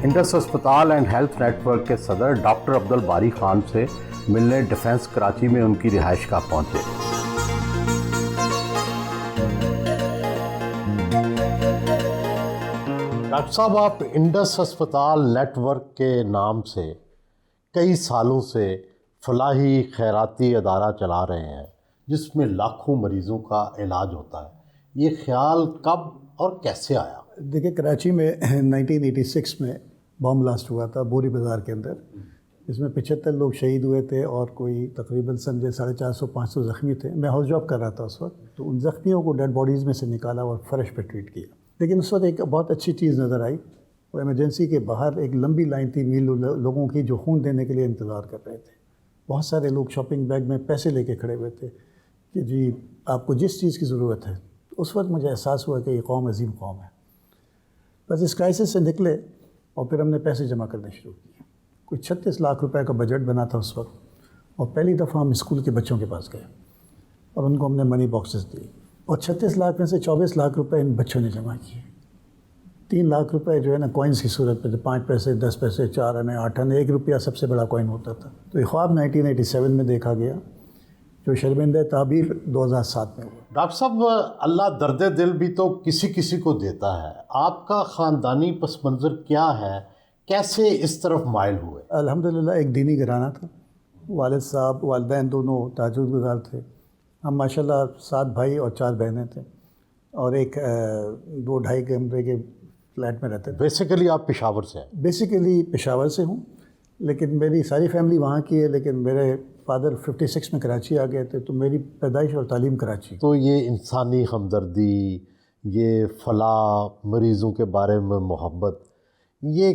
Indus ہسپتال and health net work کے صدر ڈاکٹر عبدالباری خان سے ملنے ڈیفنس کراچی میں ان کی رہائش گاہ پہنچے۔ ڈاکٹر صاحب، آپ انڈس ہسپتال نیٹ ورک کے نام سے کئی سالوں سے فلاحی خیراتی ادارہ چلا رہے ہیں جس میں لاکھوں مریضوں کا علاج ہوتا ہے، یہ خیال کب اور کیسے آیا؟ دیکھیں، کراچی میں 1986 میں بام بلاسٹ ہوا تھا بوری بازار کے اندر، جس میں 75 لوگ شہید ہوئے تھے اور کوئی تقریباً سمجھے 450-500 زخمی تھے۔ میں ہاؤس جاب کر رہا تھا اس وقت، تو ان زخمیوں کو ڈیڈ باڈیز میں سے نکالا اور فرش پہ ٹریٹ کیا۔ لیکن اس وقت ایک بہت اچھی چیز نظر آئی، وہ ایمرجنسی کے باہر ایک لمبی لائن تھی میل لوگوں کی جو خون دینے کے لیے انتظار کر رہے تھے۔ بہت سارے لوگ شاپنگ بیگ میں پیسے لے کے کھڑے ہوئے تھے کہ جی آپ کو جس چیز کی ضرورت ہے۔ اس وقت مجھے احساس ہوا کہ یہ قوم عظیم قوم ہے۔ بس اس کرائسس سے نکلے اور پھر ہم نے پیسے جمع کرنے شروع کیے۔ کوئی 36 لاکھ روپے کا بجٹ بنا تھا اس وقت، اور پہلی دفعہ ہم اسکول کے بچوں کے پاس گئے اور ان کو ہم نے منی باکسز دیے، اور 36 لاکھ میں سے 24 لاکھ روپے ان بچوں نے جمع کیے۔ 3 لاکھ روپے جو ہے نا کوائنس کی صورت پہ، 5 پیسے، 10 پیسے، 4 آنے، 8 آنے، 1 روپیہ سب سے بڑا کوائن ہوتا تھا۔ تو یہ خواب 1987 میں دیکھا گیا، جو شرمندہ تعبیر 2007 میں ہوا۔ ڈاکٹر صاحب، اللہ درد دل بھی تو کسی کسی کو دیتا ہے، آپ کا خاندانی پس منظر کیا ہے؟ کیسے اس طرف مائل ہوئے؟ الحمدللہ ایک دینی گھرانہ تھا، والد صاحب والدین دونوں تہجد گزار تھے۔ ہم ماشاءاللہ 7 بھائی اور 4 بہنیں تھے، اور ایک 2-2.5 کمرے کے فلیٹ میں رہتے تھے۔ بیسیکلی آپ پشاور سے ہیں؟ بیسیکلی پشاور سے ہوں، لیکن میری ساری فیملی وہاں کی ہے، لیکن میرے فادر 56 میں کراچی آ گئے تھے، تو میری پیدائش اور تعلیم کراچی۔ تو یہ انسانی ہمدردی، یہ فلاح، مریضوں کے بارے میں محبت، یہ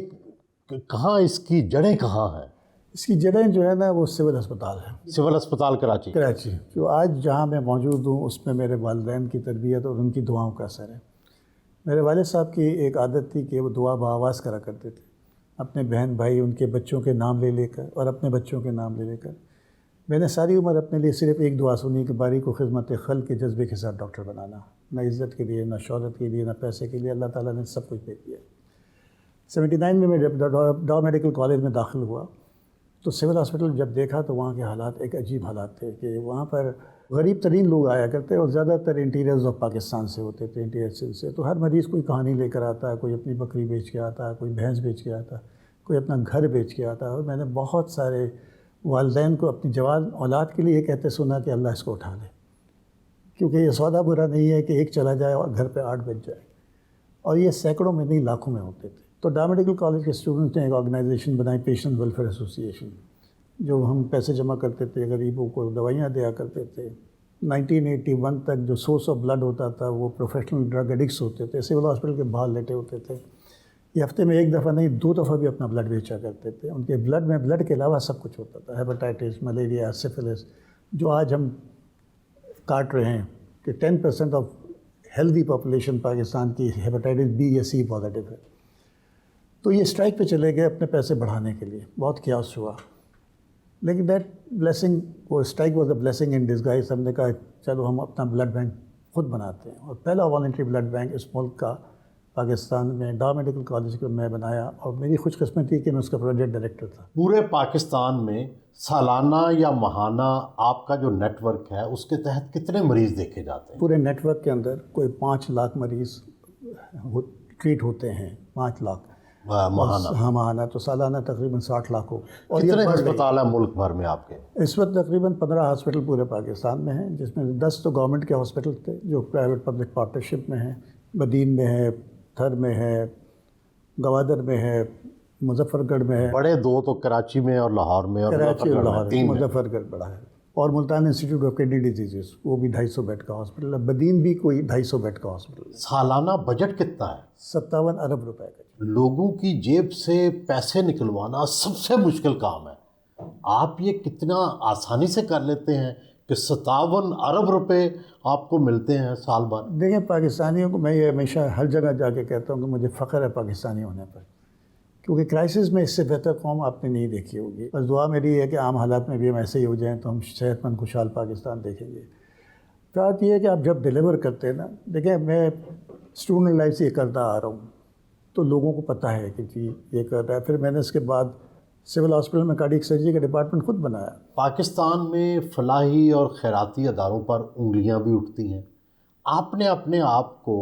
کہاں، اس کی جڑیں کہاں ہیں؟ اس کی جڑیں جو ہے نا وہ سول ہسپتال ہے، سول ہسپتال کراچی۔ جو آج جہاں میں موجود ہوں اس میں میرے والدین کی تربیت اور ان کی دعاؤں کا اثر ہے۔ میرے والد صاحب کی ایک عادت تھی کہ وہ دعا بآواز کرا کرتے تھے، اپنے بہن بھائی ان کے بچوں کے نام لے لے کر اور اپنے بچوں کے نام لے لے کر۔ میں نے ساری عمر اپنے لیے صرف ایک دعا سنی کہ باری کو خدمت خلق کے جذبے کے ساتھ ڈاکٹر بنانا، نہ عزت کے لیے، نہ شہرت کے لیے، نہ پیسے کے لیے۔ اللہ تعالیٰ نے سب کچھ دے دیا۔ 79 میں جب ڈاؤ میڈیکل کالج میں داخل ہوا تو سول ہاسپٹل جب دیکھا تو وہاں کے حالات ایک عجیب حالات تھے کہ وہاں پر غریب ترین لوگ آیا کرتے، اور زیادہ تر انٹیریئرز آف پاکستان سے ہوتے تھے، انٹیریئر سے۔ تو ہر مریض کوئی کہانی لے کر آتا ہے، کوئی اپنی بکری بیچ کے آتا ہے، کوئی بھینس بیچ کے آتا ہے، کوئی اپنا گھر بیچ کے آتا ہے۔ اور میں نے بہت سارے والدین کو اپنی جوان اولاد کے لیے یہ کہتے سنا کہ اللہ اس کو اٹھا لے، کیونکہ یہ سودا برا نہیں ہے کہ ایک چلا جائے اور گھر پہ 8 بج جائے، اور یہ سینکڑوں میں نہیں لاکھوں میں ہوتے تھے۔ تو ڈاؤ میڈیکل کالج کے اسٹوڈنٹس نے ایک آرگنائزیشن بنائی، پیشنٹ ویلفیئر ایسوسی ایشن، جو ہم پیسے جمع کرتے تھے، غریبوں کو دوائیاں دیا کرتے تھے۔ 1981 تک جو سورس آف بلڈ ہوتا تھا وہ پروفیشنل ڈرگ ایڈکٹس ہوتے تھے، سول ہاسپٹل کے باہر لیٹے ہوتے تھے۔ یہ ہفتے میں 1 دفعہ نہیں 2 دفعہ بھی اپنا بلڈ بیچا کرتے تھے۔ ان کے بلڈ میں بلڈ کے علاوہ سب کچھ ہوتا تھا، ہیپاٹائٹس، ملیریا، سفلس، جو آج ہم کاٹ رہے ہیں کہ 10% آف ہیلدی پاپولیشن پاکستان کی ہیپاٹائٹس بی یا سی پازیٹیو ہے۔ تو یہ اسٹرائک پہ چلے گئے اپنے پیسے بڑھانے کے لیے، بہت کیاس ہوا، لیکن دیٹ بلیسنگ، وہ strike was a blessing in disguise. ہم نے کہا چلو ہم اپنا بلڈ بینک خود بناتے ہیں، اور پہلا والنٹری بلڈ بینک اس ملک کا پاکستان میں ڈاؤ میڈیکل کالج کو میں بنایا، اور میری خوش قسمتی کہ میں اس کا پروجیکٹ ڈائریکٹر تھا۔ پورے پاکستان میں سالانہ یا ماہانہ آپ کا جو نیٹ ورک ہے اس کے تحت کتنے مریض دیکھے جاتے ہیں؟ پورے نیٹ ورک کے اندر کوئی 5 لاکھ مریض ٹریٹ ہوتے ہیں، 5 لاکھ ماہانہ؟ ہاں ماہانہ، تو سالانہ تقریباً 60 لاکھ ہو۔ اور کتنے ہسپتال ہیں ملک بھر میں آپ کے؟ اس وقت تقریباً 15 ہاسپٹل پورے پاکستان میں ہیں، جس میں 10 تو گورنمنٹ کے ہاسپٹل تھے جو پرائیویٹ پبلک پارٹنرشپ میں ہیں۔ بدین میں ہے، تھر میں ہے، گوادر میں ہے، مظفر گڑھ میں ہے۔ بڑے 2 تو کراچی میں اور لاہور میں، اور کراچی اور لاہور، 3 مظفر گڑھ بڑا ہے، اور Multan institute of kidney diseases وہ بھی 250 بیڈ کا ہاسپٹل ہے۔ بدین بھی کوئی 250 بیڈ کا ہاسپٹل ہے۔ سالانہ بجٹ کتنا ہے؟ 57 ارب روپے کا۔ لوگوں کی جیب سے پیسے نکلوانا سب سے مشکل کام ہے، آپ یہ کتنا آسانی سے کر لیتے ہیں کہ 57 ارب روپے آپ کو ملتے ہیں سال بھر؟ دیکھیں، پاکستانیوں کو میں یہ ہمیشہ ہر جگہ جا کے کہتا ہوں کہ مجھے فخر ہے پاکستانی ہونے پر، کیونکہ کرائسس میں اس سے بہتر قوم آپ نے نہیں دیکھی ہوگی۔ بس دعا میری ہے کہ عام حالات میں بھی ہم ایسے ہی ہو جائیں تو ہم صحت مند خوشحال پاکستان دیکھیں گے۔ بات یہ ہے کہ آپ جب ڈیلیور کرتے ہیں نا، دیکھیں میں اسٹوڈنٹ لائف سے یہ کرتا آ رہا ہوں تو لوگوں کو پتہ ہے کہ جی یہ کر رہا ہے. پھر میں نے اس کے بعد سول ہاسپٹل میں کارڈیک سرجری کا ڈپارٹمنٹ خود بنایا. پاکستان میں فلاحی اور خیراتی اداروں پر انگلیاں بھی اٹھتی ہیں. آپ نے اپنے آپ کو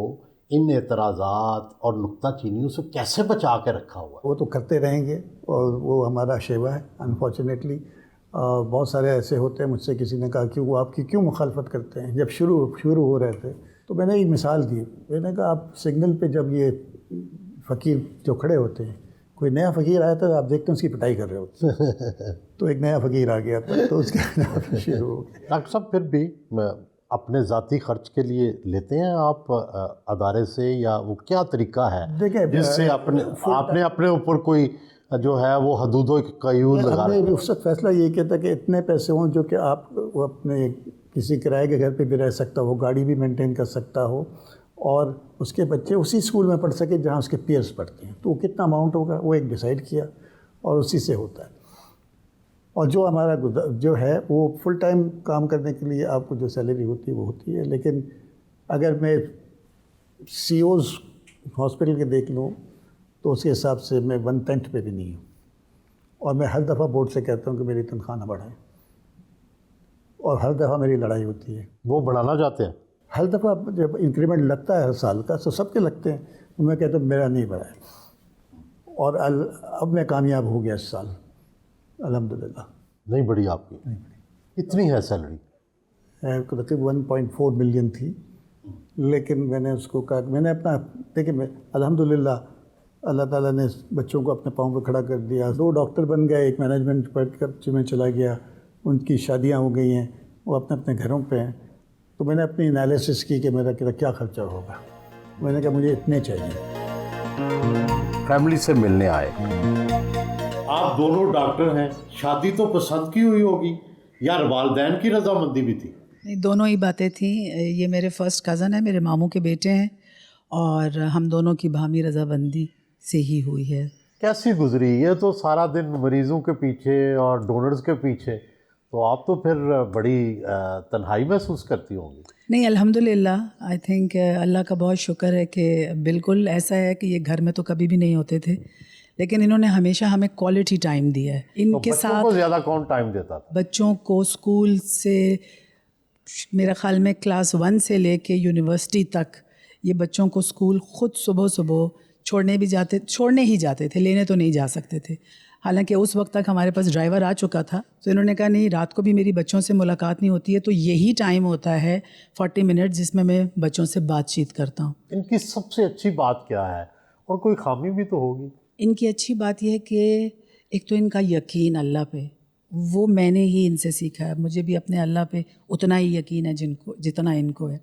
ان اعتراضات اور نکتہ چینیوں سے کیسے بچا کے رکھا ہوا ہے؟ وہ تو کرتے رہیں گے اور وہ ہمارا شیوا ہے. انفارچونیٹلی بہت سارے ایسے ہوتے ہیں, مجھ سے کسی نے کہا کہ وہ آپ کی کیوں مخالفت کرتے ہیں. جب شروع ہو رہے تھے تو میں نے ایک مثال دی. میں نے کہا آپ سگنل پہ جب یہ فقیر جو کھڑے ہوتے ہیں, کوئی نیا فقیر آیا تھا, آپ دیکھتے ہیں اس کی پٹائی کر رہے ہوتے ہیں. تو ایک نیا فقیر آ گیا تھا تو اس کے شروع ہو گیا. ڈاکٹر صاحب پھر بھی اپنے ذاتی خرچ کے لیے لیتے ہیں آپ ادارے سے, یا وہ کیا طریقہ ہے دیکھیں جس سے آپ نے اپنے اوپر کوئی جو ہے وہ حدود و قیود لگا رہے ہیں؟ اس وقت فیصلہ یہ کیا تھا کہ اتنے پیسے ہوں جو کہ آپ وہ اپنے کسی کرائے کے گھر پہ بھی رہ سکتا ہو, گاڑی بھی مینٹین کر سکتا ہو, اور اس کے بچے اسی اسکول میں پڑھ سکے جہاں اس کے پیئرس پڑھتے ہیں. تو وہ کتنا اماؤنٹ ہوگا وہ ایک ڈیسائیڈ کیا اور اسی سے ہوتا ہے. اور جو ہمارا جو ہے وہ فل ٹائم کام کرنے کے لیے آپ کو جو سیلری ہوتی ہے وہ ہوتی ہے. لیکن اگر میں سی اوز ہاسپٹل کے دیکھ لوں تو اس کے حساب سے میں 1/10 پہ بھی نہیں ہوں. اور میں ہر دفعہ بورڈ سے کہتا ہوں کہ میری تنخواہ نہ بڑھائیں, اور ہر دفعہ میری لڑائی ہوتی ہے. وہ بڑھانا چاہتے ہیں؟ ہر دفعہ جب انکریمنٹ لگتا ہے ہر سال کا, تو سب کے لگتے ہیں, تو میں کہتا ہوں میرا نہیں بڑھا ہے. اور اب میں کامیاب ہو گیا اس سال الحمدللہ. نہیں بڑھی آپ کی؟ اتنی ہے سیلری؟ تقریباً 1.4 ملین تھی, لیکن میں نے اس کو کہا میں نے اپنا دیکھیں میں الحمدللہ اللہ تعالیٰ نے بچوں کو اپنے پاؤں پہ کھڑا کر دیا. 2 ڈاکٹر بن گئے, ایک مینجمنٹ ڈپارٹمنٹ میں چلا گیا, ان کی شادیاں ہو گئی ہیں, وہ اپنے اپنے گھروں پہ ہیں. تو میں نے اپنی انالیسس کی کہ میرا کیا خرچہ ہوگا. میں نے کہا مجھے اتنے چاہیے. فیملی سے ملنے آئے. آپ دونوں ڈاکٹر ہیں, شادی تو پسند کی ہوئی ہوگی یا والدین کی رضامندی بھی تھی؟ نہیں, دونوں ہی باتیں تھیں. یہ میرے فرسٹ کزن ہیں, میرے ماموں کے بیٹے ہیں, اور ہم دونوں کی باہمی رضامندی سے ہی ہوئی ہے. کیسی گزری؟ یہ تو سارا دن مریضوں کے پیچھے اور ڈونرز کے پیچھے, تو آپ تو پھر بڑی تنہائی محسوس کرتی ہوں گی. نہیں الحمدللہ, آئی تھنک اللہ کا بہت شکر ہے کہ بالکل ایسا ہے کہ یہ گھر میں تو کبھی بھی نہیں ہوتے تھے, لیکن انہوں نے ہمیشہ ہمیں کوالٹی ٹائم دیا ہے. ان کے ساتھ بچوں کو زیادہ کون ٹائم دیتا تھا؟ بچوں کو اسکول سے میرا خیال میں کلاس 1 سے لے کے یونیورسٹی تک یہ بچوں کو اسکول خود صبح چھوڑنے ہی جاتے تھے, لینے تو نہیں جا سکتے تھے. حالانکہ اس وقت تک ہمارے پاس ڈرائیور آ چکا تھا, تو انہوں نے کہا نہیں, رات کو بھی میری بچوں سے ملاقات نہیں ہوتی ہے, تو یہی ٹائم ہوتا ہے 40 منٹ جس میں بچوں سے بات چیت کرتا ہوں. ان کی سب سے اچھی بات کیا ہے, اور کوئی خامی بھی تو ہوگی؟ ان کی اچھی بات یہ ہے کہ ایک تو ان کا یقین اللہ پہ, وہ میں نے ہی ان سے سیکھا ہے. مجھے بھی اپنے اللہ پہ اتنا ہی یقین ہے جتنا ان کو ہے.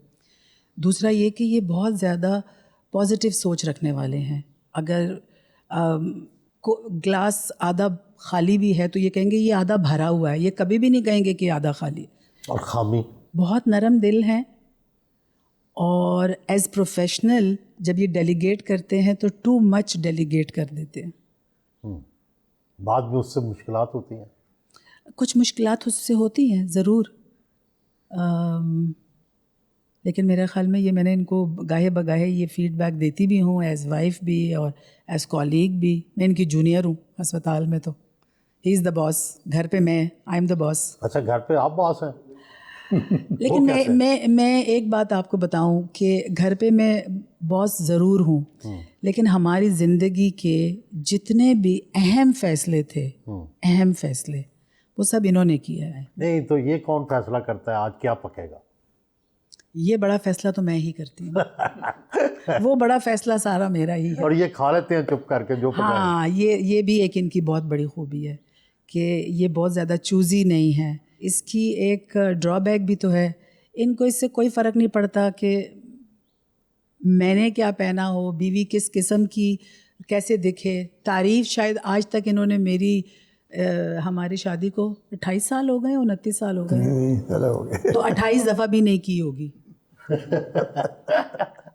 دوسرا یہ کہ یہ بہت زیادہ پازیٹیو سوچ رکھنے والے ہیں. اگر گلاس آدھا خالی بھی ہے تو یہ کہیں گے یہ آدھا بھرا ہوا ہے, یہ کبھی بھی نہیں کہیں گے کہ آدھا خالی. اور خامی؟ بہت نرم دل ہیں, اور ایز پروفیشنل جب یہ ڈیلیگیٹ کرتے ہیں تو ٹو مچ ڈیلیگیٹ کر دیتے ہیں. بعد میں اس سے مشکلات ہوتی ہیں؟ کچھ مشکلات اس سے ہوتی ہیں ضرور, لیکن میرے خیال میں یہ میں نے ان کو گاہے بگاہے یہ فیڈ بیک دیتی بھی ہوں, ایز وائف بھی اور ایز کولیگ بھی. میں ان کی جونیئر ہوں ہسپتال میں, تو ہی از دا باس. گھر پہ آئی ایم دا باس. اچھا, گھر پہ آپ باس ہیں؟ لیکن میں ایک بات آپ کو بتاؤں کہ گھر پہ میں باس ضرور ہوں, لیکن ہماری زندگی کے جتنے بھی اہم فیصلے تھے, اہم فیصلے, وہ سب انہوں نے کیا ہے. نہیں تو یہ کون فیصلہ کرتا ہے آج کیا پکے گا؟ یہ بڑا فیصلہ تو میں ہی کرتی ہوں. وہ بڑا فیصلہ سارا میرا ہی ہے. اور یہ کھا لیتے ہیں چپ کر کے جو پکائے. ہاں, یہ بھی ایک ان کی بہت بڑی خوبی ہے کہ یہ بہت زیادہ چوزی نہیں ہے. اس کی ایک ڈرا بیک بھی تو ہے, ان کو اس سے کوئی فرق نہیں پڑتا کہ میں نے کیا پہنا ہو, بیوی کس قسم کی کیسے دکھے. تعریف شاید آج تک انہوں نے میری ہماری شادی کو 28 سال ہو گئے, 29 سال ہو گئے, تو 28 دفعہ بھی نہیں کی ہوگی.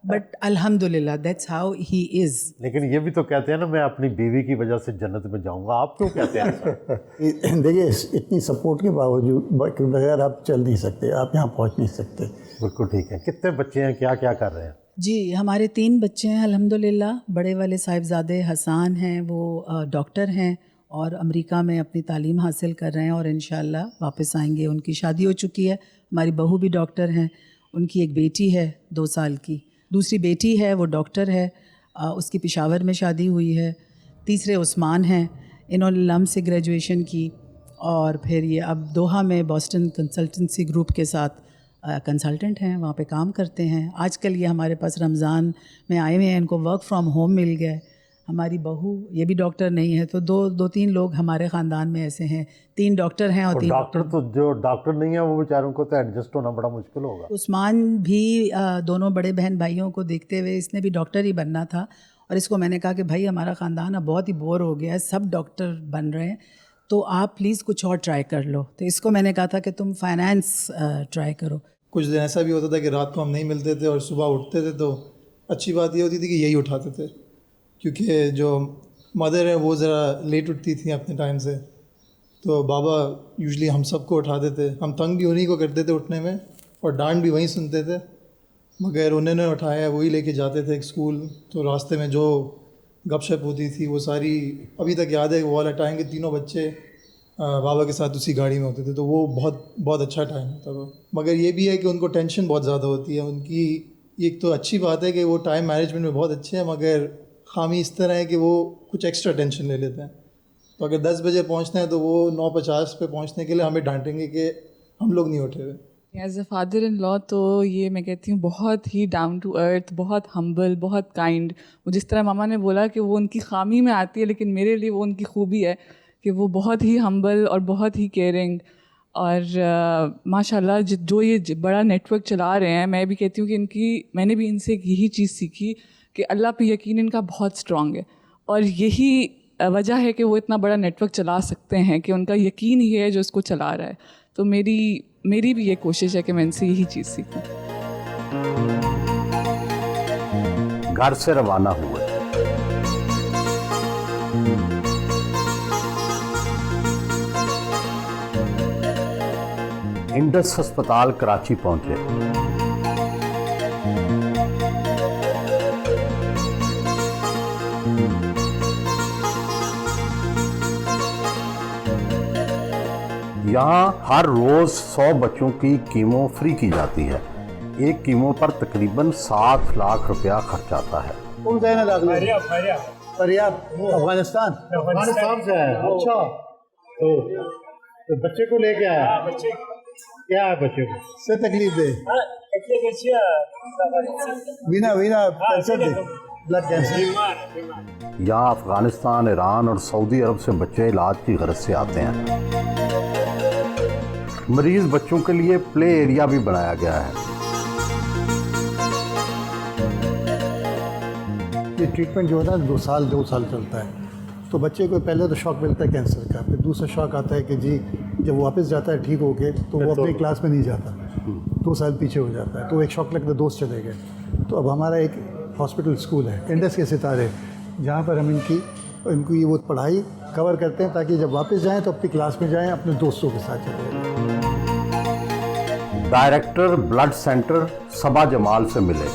بٹ الحمدللہ دیٹس ہاؤ ہی از. لیکن یہ بھی تو کہتے ہیں نا میں اپنی بیوی کی وجہ سے جنت میں جاؤں گا, آپ کیوں کہتے ہیں؟ دیکھیے اتنی سپورٹ کے باوجود بغیر آپ چل نہیں سکتے, آپ یہاں پہنچ نہیں سکتے. بالکل ٹھیک ہے. کتنے بچے ہیں, کیا کیا کر رہے ہیں؟ جی ہمارے 3 بچے ہیں الحمدللہ. بڑے والے صاحبزادے حسان ہیں، وہ ڈاکٹر ہیں اور امریکہ میں اپنی تعلیم حاصل کر رہے ہیں اور انشاءاللہ واپس آئیں گے. ان کی شادی ہو چکی ہے. ہماری بہو بھی ڈاکٹر ہیں. ان کی ایک بیٹی ہے 2 سال کی. دوسری بیٹی ہے وہ ڈاکٹر ہے، اس کی پشاور میں شادی ہوئی ہے. تیسرے عثمان ہیں، انہوں نے لم سے گریجویشن کی اور پھر یہ اب دوحہ میں بوسٹن کنسلٹنسی گروپ کے ساتھ کنسلٹنٹ ہیں، وہاں پہ کام کرتے ہیں. آج کل یہ ہمارے پاس رمضان میں آئے ہوئے ہیں، ان کو ورک فرام ہوم مل گیا ہے. ہماری بہو یہ بھی ڈاکٹر نہیں ہے، تو دو تین لوگ ہمارے خاندان میں ایسے ہیں. 3 ڈاکٹر ہیں اور 3 ڈاکٹر تو جو ڈاکٹر نہیں ہیں وہ بیچاروں کو تو ایڈجسٹ ہونا بڑا مشکل ہوگا. عثمان بھی دونوں بڑے بہن بھائیوں کو دیکھتے ہوئے اس نے بھی ڈاکٹر ہی بننا تھا، اور اس کو میں نے کہا کہ بھائی ہمارا خاندان اب بہت ہی بور ہو گیا ہے، سب ڈاکٹر بن رہے ہیں، تو آپ پلیز کچھ اور ٹرائی کر لو. تو اس کو میں نے کہا تھا کہ تم فائنانس ٹرائی کرو. کچھ دن ایسا بھی ہوتا تھا کہ رات کو ہم نہیں ملتے تھے اور صبح اٹھتے تھے تو اچھی بات یہ ہوتی تھی کہ یہی اٹھاتے تھے، کیونکہ جو مدر ہیں وہ ذرا لیٹ اٹھتی تھیں اپنے ٹائم سے، تو بابا یوزلی ہم سب کو اٹھاتے تھے. ہم تنگ بھی انہیں کو کرتے تھے اٹھنے میں اور ڈانٹ بھی وہیں سنتے تھے، مگر انہوں نے اٹھایا، وہی لے کے جاتے تھے اسکول. تو راستے میں جو گپ شپ ہوتی تھی وہ ساری ابھی تک یاد ہے. وہ والا ٹائم کہ تینوں بچے بابا کے ساتھ اسی گاڑی میں ہوتے تھے، تو وہ بہت اچھا ٹائم ہوتا تھا. مگر یہ بھی ہے کہ ان کو ٹینشن بہت زیادہ ہوتی ہے. ان کی ایک تو اچھی بات ہے کہ وہ ٹائم مینجمنٹ میں بہت اچھے ہیں، مگر خامی اس طرح ہے کہ وہ کچھ ایکسٹرا ٹینشن لے لیتے ہیں. تو اگر 10 بجے پہنچنا ہے تو وہ 9:50 پہ پہنچنے کے لیے ہمیں ڈانٹیں گے کہ ہم لوگ نہیں اٹھے ہوئے. ایز اے فادر ان لا تو یہ میں کہتی ہوں بہت ہی ڈاؤن ٹو ارتھ، بہت ہمبل، بہت کائنڈ. جس طرح ماما نے بولا کہ وہ ان کی خامی میں آتی ہے، لیکن میرے لیے وہ ان کی خوبی ہے کہ وہ بہت ہی ہمبل اور بہت ہی کیئرنگ. اور ماشاء اللہ جو یہ بڑا نیٹ ورک چلا رہے ہیں، میں بھی کہتی ہوں کہ میں نے بھی ان سے ایک یہی چیز سیکھی کہ اللہ پہ یقین ان کا بہت اسٹرانگ ہے، اور یہی وجہ ہے کہ وہ اتنا بڑا نیٹ ورک چلا سکتے ہیں کہ ان کا یقین ہی ہے جو اس کو چلا رہا ہے. تو میری بھی یہ کوشش ہے کہ میں ان سے یہی چیز سیکھوں. گھر سے روانہ ہوئے. انڈس ہسپتال کراچی پہنچے. یہاں ہر روز 100 بچوں کی کیمو فری کی جاتی ہے. ایک کیمو پر تقریباً 7 لاکھ روپیہ خرچ آتا ہے. افغانستان سے ہے. اچھا، تو بچے کو لے کے آیا. کیا ہے بچے کو سے تکلیف دے؟ وینا بلڈ کینسر. یہاں افغانستان، ایران اور سعودی عرب سے بچے علاج کی غرض سے آتے ہیں. مریض بچوں کے لیے پلے ایریا بھی بنایا گیا ہے. یہ ٹریٹمنٹ جو ہوتا ہے 2 سال چلتا ہے. تو بچے کو پہلے تو شوق ملتا ہے کینسر کا، پھر دوسرا شوق آتا ہے کہ جی جب وہ واپس جاتا ہے ٹھیک ہو کے تو وہ اپنی کلاس میں نہیں جاتا، 2 سال پیچھے ہو جاتا ہے. تو ایک شوق لگتا ہے دوست چلے گئے. تو اب ہمارا ایک ہاسپٹل اسکول ہے انڈس کے ستارے، جہاں پر ہم ان کی وہ پڑھائی کور کرتے ہیں تاکہ جب واپس جائیں تو اپنی کلاس میں جائیں، اپنے دوستوں کے ساتھ چلے جائیں. ڈائریکٹر بلڈ سینٹر صبا جمال سے ملے.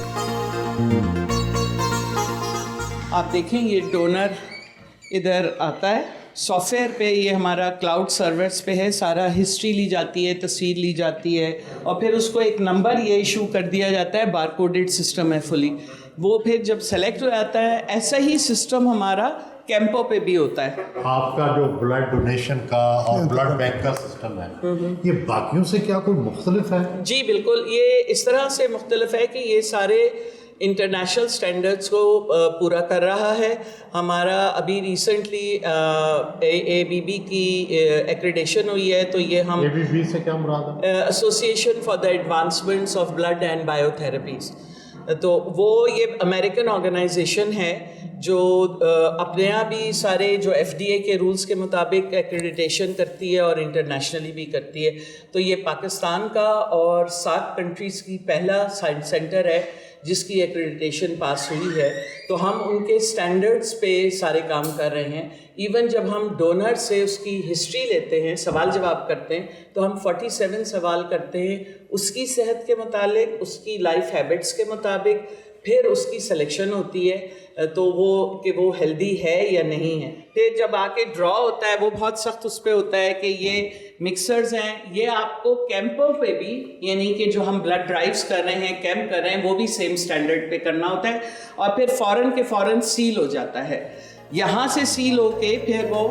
آپ دیکھیں یہ ڈونر ادھر آتا ہے سافٹ ویئر پہ، یہ ہمارا کلاؤڈ سرورس پہ ہے. سارا ہسٹری لی جاتی ہے، تصویر لی جاتی ہے، اور پھر اس کو ایک نمبر یہ ایشو کر دیا جاتا ہے. بار کوڈڈ سسٹم ہے فلی. وہ پھر جب سلیکٹ ہو جاتا ہے، ایسا ہی سسٹم ہمارا کیمپوں پہ بھی ہوتا ہے. آپ کا جو بلڈ ڈونیشن کا اور بلڈ بینک کا سسٹم ہے، یہ باقیوں سے کیا کوئی مختلف ہے؟ جی بالکل، یہ اس طرح سے مختلف ہے کہ یہ سارے انٹرنیشنل سٹینڈرڈس کو پورا کر رہا ہے. ہمارا ابھی ریسنٹلی ABB کی ایکریڈیشن ہوئی ہے. تو یہ ہم ABB سے کیا مراد ہے؟ Association for the advancements of blood and bio therapies. تو وہ یہ امریکن آرگنائزیشن ہے جو اپنے یہاں بھی سارے جو FDA کے رولز کے مطابق ایکریڈیٹیشن کرتی ہے اور انٹرنیشنلی بھی کرتی ہے. تو یہ پاکستان کا اور 7 کنٹریز کی پہلا سینٹر ہے جس کی ایکریڈیٹیشن پاس ہوئی ہے. تو ہم ان کے سٹینڈرڈز پہ سارے کام کر رہے ہیں. ایون جب ہم ڈونر سے اس کی ہسٹری لیتے ہیں، سوال جواب کرتے ہیں، تو ہم 47 سوال کرتے ہیں اس کی صحت کے متعلق، اس کی لائف ہیبٹس کے مطابق، پھر اس کی سلیکشن ہوتی ہے تو وہ کہ وہ ہیلدی ہے یا نہیں ہے. پھر جب آ کے ڈرا ہوتا ہے وہ بہت سخت اس پہ ہوتا ہے کہ یہ مکسرز ہیں، یہ آپ کو کیمپوں پہ بھی، یعنی کہ جو ہم بلڈ ڈرائیوز کر رہے ہیں، کیمپ کر رہے ہیں، وہ بھی سیم سٹینڈرڈ پہ کرنا ہوتا ہے، اور پھر فوراً کے فوراً سیل ہو جاتا ہے. یہاں سے سیل ہو کے پھر وہ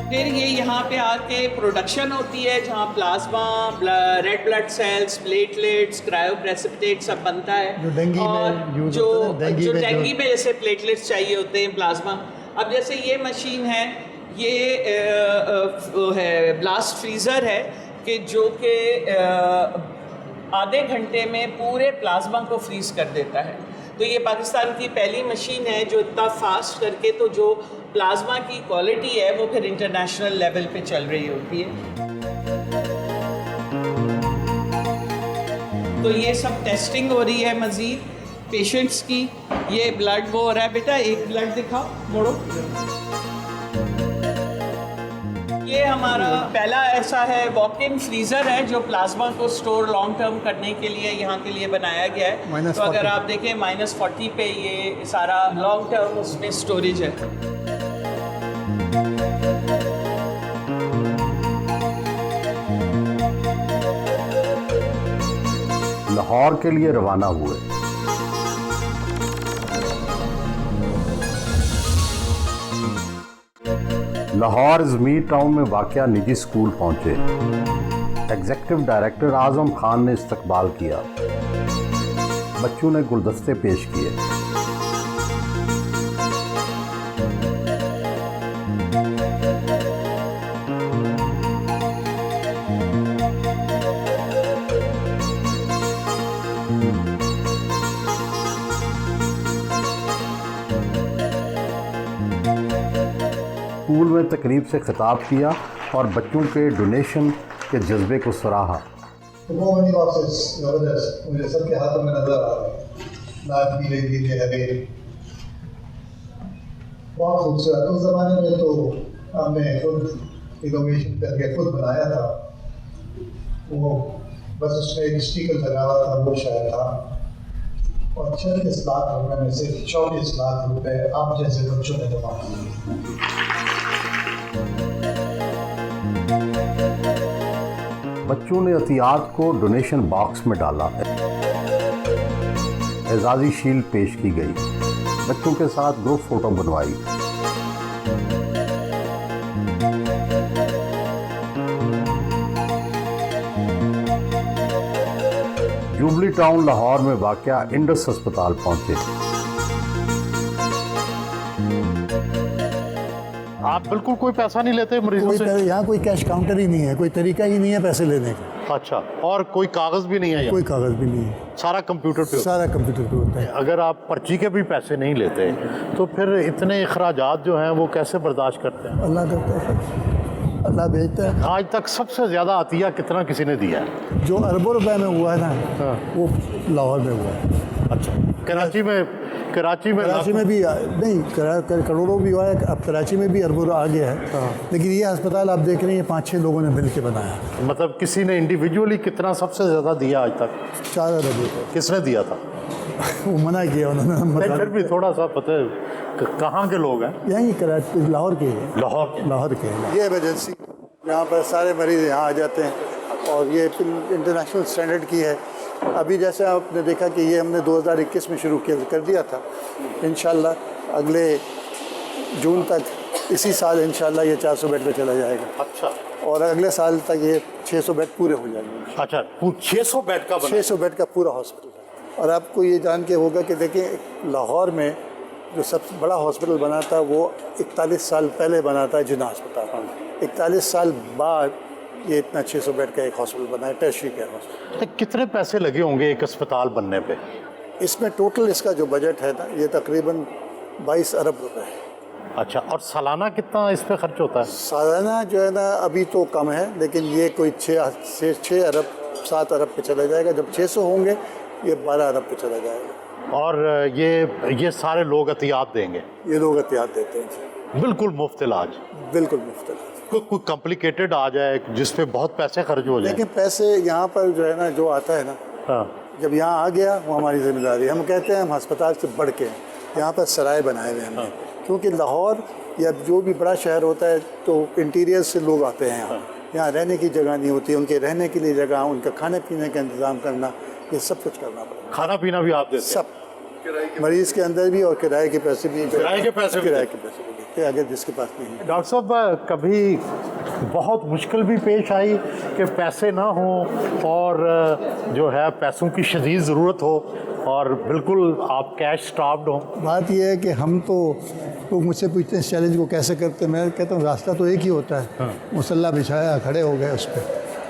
پھر یہ یہاں پہ آ کے پروڈکشن ہوتی ہے جہاں plasma, red blood cells, platelets, cryo precipitate سب بنتا ہے. جو ڈینگی میں اور یوز جو ہوتا ہے، ڈینگی میں جیسے پلیٹلیٹس چاہیے ہوتے ہیں، پلازما. اب جیسے یہ مشین ہے، یہ ہے بلاسٹ فریزر ہے کہ جو کہ آدھے گھنٹے میں پورے پلازما کو فریز کر دیتا ہے. تو یہ پاکستان کی پہلی مشین ہے جو اتنا فاسٹ کر کے تو جو پلازما کی کوالٹی ہے وہ پھر انٹرنیشنل لیول پہ چل رہی ہوتی ہے. تو یہ سب ٹیسٹنگ ہو رہی ہے مزید پیشنٹس کی. یہ بلڈ وہ ہو رہا ہے، بیٹا ایک بلڈ دکھاؤ، موڑو. یہ ہمارا پہلا ایسا ہے واک ان فریزر ہے جو پلازما کو سٹور لانگ ٹرم کرنے کے لیے یہاں کے لیے بنایا گیا ہے. تو اگر آپ دیکھیں -40 پہ یہ سارا لانگ ٹرم اس میں سٹوریج ہے. لاہور کے لیے روانہ ہوئے. لاہور ازمیر ٹاؤن میں واقع نجی اسکول پہنچے. ایگزیکٹو ڈائریکٹر اعظم خان نے استقبال کیا. بچوں نے گلدستے پیش کیے. اسکول میں تقریب سے خطاب کیا اور بچوں کے ڈونیشن کے جذبے کو سراہا. مجھے سب کے ہاتھوں میں نظر آ رہے ہیں، ناک پیلے پیلے ہرے، بہت خوبصورت. اس زمانے میں تو ہم نے خود انوویشن کر کے خود بنایا تھا. وہ بس اس میں ایک اسٹیکر لگا ہوا تھا، وہ شاید تھا. اور 36 لاکھ روپے میں سے 24 لاکھ روپے آپ جیسے بچوں نے جمع کیے. بچوں نے عطیات کو ڈونیشن باکس میں ڈالا. اعزازی شیلڈ پیش کی گئی. بچوں کے ساتھ گروپ فوٹو بنوائی. جوبلی ٹاؤن لاہور میں واقع انڈس ہسپتال پہنچے. آپ بالکل کوئی پیسہ نہیں لیتے مریضوں سے؟ یہاں کوئی کیش کاؤنٹر ہی نہیں ہے، کوئی طریقہ ہی نہیں ہے پیسے لینے کا. اچھا، اور کوئی کاغذ بھی نہیں ہے؟ کوئی کاغذ بھی نہیں ہے، سارا کمپیوٹر پہ؟ سارا کمپیوٹر پہ ہوتا ہے. اگر آپ پرچی کے بھی پیسے نہیں لیتے تو پھر اتنے اخراجات جو ہیں وہ کیسے برداشت کرتے ہیں؟ اللہ کرتا ہے، اللہ بھیجتا ہے. آج تک سب سے زیادہ عطیہ کتنا کسی نے دیا ہے؟ جو اربوں روپے میں ہوا ہے نا وہ لاہور میں ہوا ہے. اچھا، کراچی میں بھی نہیں، کروڑوں بھی ہوا ہے. اب کراچی میں بھی اربوں آ گیا ہے. لیکن یہ ہسپتال آپ دیکھ رہے ہیں 5-6 لوگوں نے مل کے بنایا. مطلب کسی نے انڈیویجولی کتنا سب سے زیادہ دیا آج تک؟ 4 ارب روپے. کس نے دیا تھا؟ وہ منع کیا انہوں نے. پھر بھی تھوڑا سا پتہ ہے کہاں کے لوگ ہیں؟ یہیں کراچی، لاہور کے ہیں. لاہور کے ہیں. یہ ایمرجنسی یہاں پر سارے مریض یہاں آ جاتے ہیں اور یہ انٹرنیشنل اسٹینڈرڈ کی ہے. ابھی جیسے آپ نے دیکھا کہ یہ ہم نے 2021 میں شروع کر دیا تھا. انشاءاللہ اگلے جون تک، اسی سال انشاءاللہ یہ 400 بیڈ پہ چلا جائے گا. اچھا، اور اگلے سال تک یہ 600 بیڈ پورے ہو جائیں گے. اچھا، 600 بیڈ کا 600 بیڈ کا پورا ہاسپٹل ہے. اور آپ کو یہ جان کے ہوگا کہ دیکھیں لاہور میں جو سب سے بڑا ہاسپٹل بنا تھا وہ 41 سال پہلے بنا تھا جناح ہسپتال. 41 سال بعد یہ اتنا 600 بیڈ کا ایک ہاسپٹل بنا ہے، ٹیرشری کیئر ہاسپٹل. کتنے پیسے لگے ہوں گے ایک اسپتال بننے پہ؟ اس میں ٹوٹل اس کا جو بجٹ ہے نا یہ تقریباً 22 ارب روپے ہے. اچھا، اور سالانہ کتنا اس پہ خرچ ہوتا ہے؟ سالانہ جو ہے نا یہ تو کم ہے، لیکن یہ کوئی 6 ارب 7 ارب پہ چلا جائے گا. جب 600 ہوں گے یہ 12 ارب پہ چلا جائے گا. اور یہ سارے لوگ عطیات دیں گے؟ یہ لوگ عطیات دیتے ہیں. بالکل مفت علاج؟ بالکل مفت علاج. کوئی کمپلیکیٹڈ آ جائے جس پہ بہت پیسے خرچ ہو جائیں؟ لیکن پیسے یہاں پر جو ہے نا جو آتا ہے نا ہاں جب یہاں آ گیا وہ ہماری ذمہ داری ہے. ہم کہتے ہیں ہم ہسپتال سے بڑھ کے ہیں. یہاں پر سرائے بنائے ہوئے ہیں کیونکہ لاہور یا جو بھی بڑا شہر ہوتا ہے تو انٹیریئر سے لوگ آتے ہیں یہاں رہنے کی جگہ نہیں ہوتی, ان کے رہنے کے لیے جگہ, ان کا کھانے پینے کا انتظام کرنا, یہ سب کچھ کرنا پڑتا ہے. کھانا پینا بھی آپ دیتے ہیں؟ سب مریض کے اندر بھی, اور کرائے کے پیسے بھی. کرائے کے پیسے بھی دیتے اگر جس کے پاس نہیں ہے. ڈاکٹر صاحب کبھی بہت مشکل بھی پیش آئی کہ پیسے نہ ہوں اور جو ہے پیسوں کی شدید ضرورت ہو اور بالکل آپ کیش اسٹاپڈ ہوں؟ بات یہ ہے کہ ہم تو لوگ مجھ سے پوچھتے ہیں اس چیلنج کو کیسے کرتے ہیں. میں کہتا ہوں راستہ تو ایک ہی ہوتا ہے, مسلح بچھایا کھڑے ہو گئے اس پہ,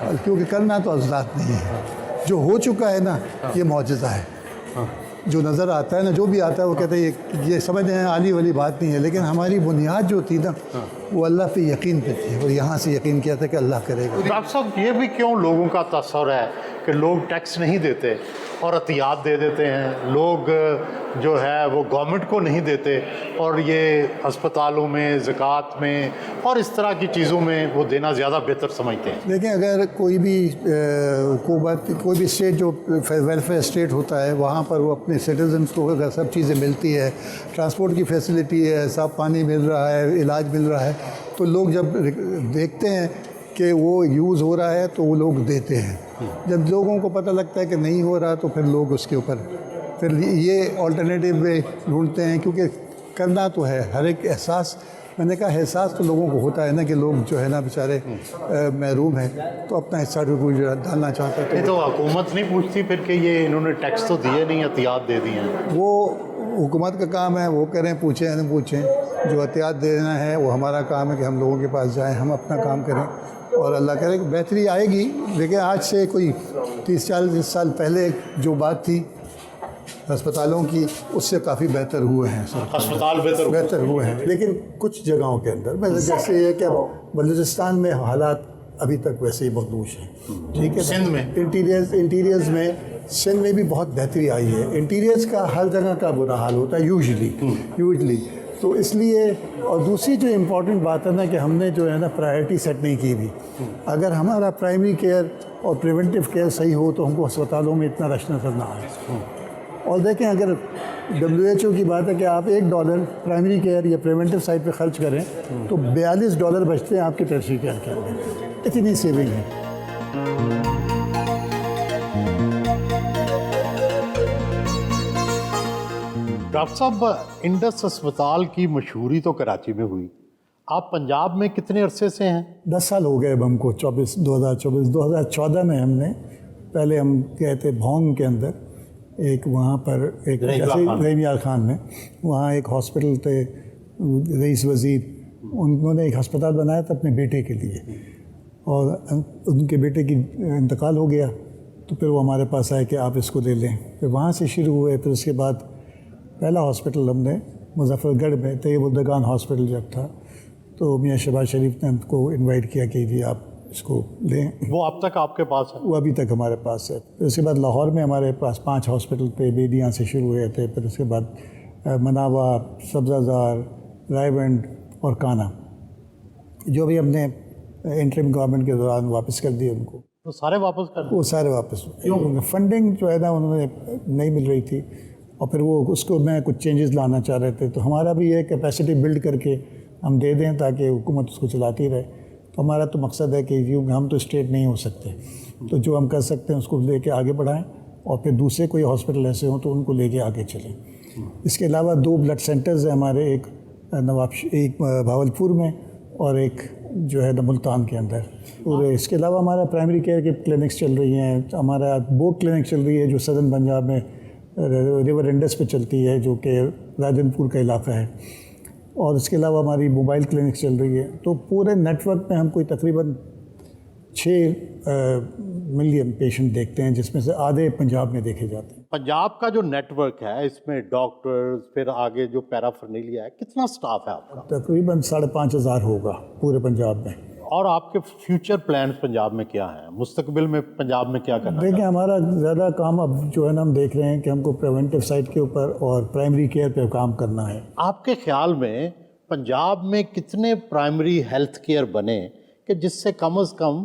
اور کیونکہ کرنا تو ازلات نہیں ہے. جو ہو چکا ہے نا یہ معجزہ ہے. جو نظر آتا ہے نا, جو بھی آتا ہے وہ کہتے ہیں یہ سمجھ ہیں عالی والی بات نہیں ہے, لیکن ہماری بنیاد جو تھی نا وہ اللہ پہ یقین پہ تھی, اور یہاں سے یقین کیا تھا کہ اللہ کرے گا. ڈاکٹر صاحب یہ بھی کیوں لوگوں کا تصور ہے کہ لوگ ٹیکس نہیں دیتے اور عطیات دے دیتے ہیں, لوگ جو ہے وہ گورنمنٹ کو نہیں دیتے اور یہ ہسپتالوں میں, زکوٰۃ میں اور اس طرح کی چیزوں میں وہ دینا زیادہ بہتر سمجھتے ہیں؟ لیکن اگر کوئی بھی حکومت, کوئی بھی اسٹیٹ جو ویلفیئر اسٹیٹ ہوتا ہے وہاں پر وہ اپنے سٹیزنس کو اگر سب چیزیں ملتی ہے, ٹرانسپورٹ کی فیسلٹی ہے, صاف پانی مل رہا ہے, علاج مل رہا ہے, تو لوگ جب دیکھتے ہیں کہ وہ یوز ہو رہا ہے تو وہ لوگ دیتے ہیں. جب لوگوں کو پتہ لگتا ہے کہ نہیں ہو رہا تو پھر لوگ اس کے اوپر پھر یہ آلٹرنیٹیو وے ڈھونڈتے ہیں, کیونکہ کرنا تو ہے. ہر ایک احساس, میں نے کہا احساس تو لوگوں کو ہوتا ہے نا کہ لوگ جو ہے نا بیچارے محروم ہیں, تو اپنا حصہ جو کوئی ڈالنا چاہتا ہے. تو حکومت نہیں پوچھتی پھر کہ یہ انہوں نے ٹیکس تو دیے نہیں, عطیات دے دی ہیں؟ وہ حکومت کا کام ہے, وہ کریں, پوچھیں نہ پوچھیں. جو عطیات دینا ہے وہ ہمارا کام ہے کہ ہم لوگوں کے پاس جائیں, ہم اپنا کام کریں, اور اللہ کرے کہ بہتری آئے گی. لیکن آج سے کوئی 30-40 سال پہلے جو بات تھی ہسپتالوں کی, اس سے کافی بہتر ہوئے ہیں. ہسپتال بہتر ہوئے ہیں, لیکن کچھ جگہوں کے اندر جیسے یہ کہ بلوچستان میں حالات ابھی تک ویسے ہی مخدوش ہیں. ٹھیک ہے, سندھ میں انٹیریئرز میں, سندھ میں بھی بہت بہتری آئی ہے. انٹیریئرز کا ہر جگہ کا برا حال ہوتا ہے یوزلی. تو اس لیے, اور دوسری جو امپورٹنٹ بات ہے نا کہ ہم نے جو ہے نا پرائرٹی سیٹ نہیں کی بھی. اگر ہمارا پرائمری کیئر اور پریونٹیو کیئر صحیح ہو تو ہم کو ہسپتالوں میں اتنا رش نظر نہ آئے. اور دیکھیں اگر WHO کی بات ہے کہ آپ $1 پرائمری کیئر یا پریونٹیو سائڈ پہ خرچ کریں تو $42 بچتے ہیں آپ کے ٹیرشری کیئر کے اندر. اتنی سیونگ ہے. ڈاکٹر صاحب انڈس ہسپتال کی مشہوری تو کراچی میں ہوئی, آپ پنجاب میں کتنے عرصے سے ہیں؟ 10 سال ہو گئے اب ہم کو. 2014 میں ہم نے, پہلے ہم گئے تھے بھونگ کے اندر, ایک وہاں پر ایک رحیم یار خان میں, وہاں ایک ہاسپٹل تھے, رئیس وزیر, انہوں نے ایک ہسپتال بنایا تھا اپنے بیٹے کے لیے, اور ان کے بیٹے کی انتقال ہو گیا تو پھر وہ ہمارے پاس آئے کہ آپ اس کو لے لیں. پھر وہاں سے شروع ہوئے. پھر اس کے بعد پہلا ہاسپٹل ہم نے مظفر گڑھ میں, طیب الدگان ہاسپٹل جب تھا, تو میاں شہباز شریف نے ہم کو انوائٹ کیا کہ جی آپ اس کو لیں. وہ اب تک آپ کے پاس ہے؟ وہ ابھی تک ہمارے پاس ہے. پھر اس کے بعد لاہور میں ہمارے پاس 5 ہاسپٹل تھے, بیدیاں سے شروع ہوئے تھے. پھر اس کے بعد مناوا, سبزہ زار, رائے ونڈ اور کانا, جو بھی ہم نے انٹرم گورنمنٹ کے دوران واپس کر دیے ان کو. وہ سارے واپس کر؟ وہ سارے واپس. فنڈنگ جو ہے نا انہوں نے نہیں مل رہی تھی, اور پھر وہ اس کو میں کچھ چینجز لانا چاہ رہے تھے. تو ہمارا بھی یہ کیپیسٹی بلڈ کر کے ہم دے دیں تاکہ حکومت اس کو چلاتی رہے. تو ہمارا تو مقصد ہے کہ ہم تو اسٹیٹ نہیں ہو سکتے, تو جو ہم کر سکتے ہیں اس کو لے کے آگے بڑھائیں, اور پھر دوسرے کوئی ہاسپٹل ایسے ہوں تو ان کو لے کے آگے چلیں. اس کے علاوہ 2 بلڈ سینٹرز ہیں ہمارے, ایک بھاولپور میں اور ایک جو ہے ملتان کے اندر. اور اس کے علاوہ ہمارا پرائمری کیئر کے کلینکس چل رہی ہیں. ہمارا بوٹ کلینک چل رہی ہے جو سدرن پنجاب میں ریور انڈس پہ چلتی ہے, جو کہ راجن پور کا علاقہ ہے. اور اس کے علاوہ ہماری موبائل کلینک چل رہی ہے. تو پورے نیٹ ورک میں ہم کوئی تقریباً 6 ملین پیشنٹ دیکھتے ہیں, جس میں سے آدھے پنجاب میں دیکھے جاتے ہیں. پنجاب کا جو نیٹ ورک ہے اس میں ڈاکٹرز, پھر آگے جو پیرافرنیلیا ہے, کتنا سٹاف ہے آپ کا؟ تقریباً 5,500 ہوگا پورے پنجاب میں. اور آپ کے فیوچر پلانز پنجاب میں کیا ہیں؟ مستقبل میں پنجاب میں کیا کرنا ہے؟ دیکھیں ہمارا زیادہ کام اب جو ہے نا ہم دیکھ رہے ہیں کہ ہم کو پریونٹیو سائڈ کے اوپر اور پرائمری کیئر پہ کام کرنا ہے. آپ کے خیال میں پنجاب میں کتنے پرائمری ہیلتھ کیئر بنے کہ جس سے کم از کم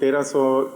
1300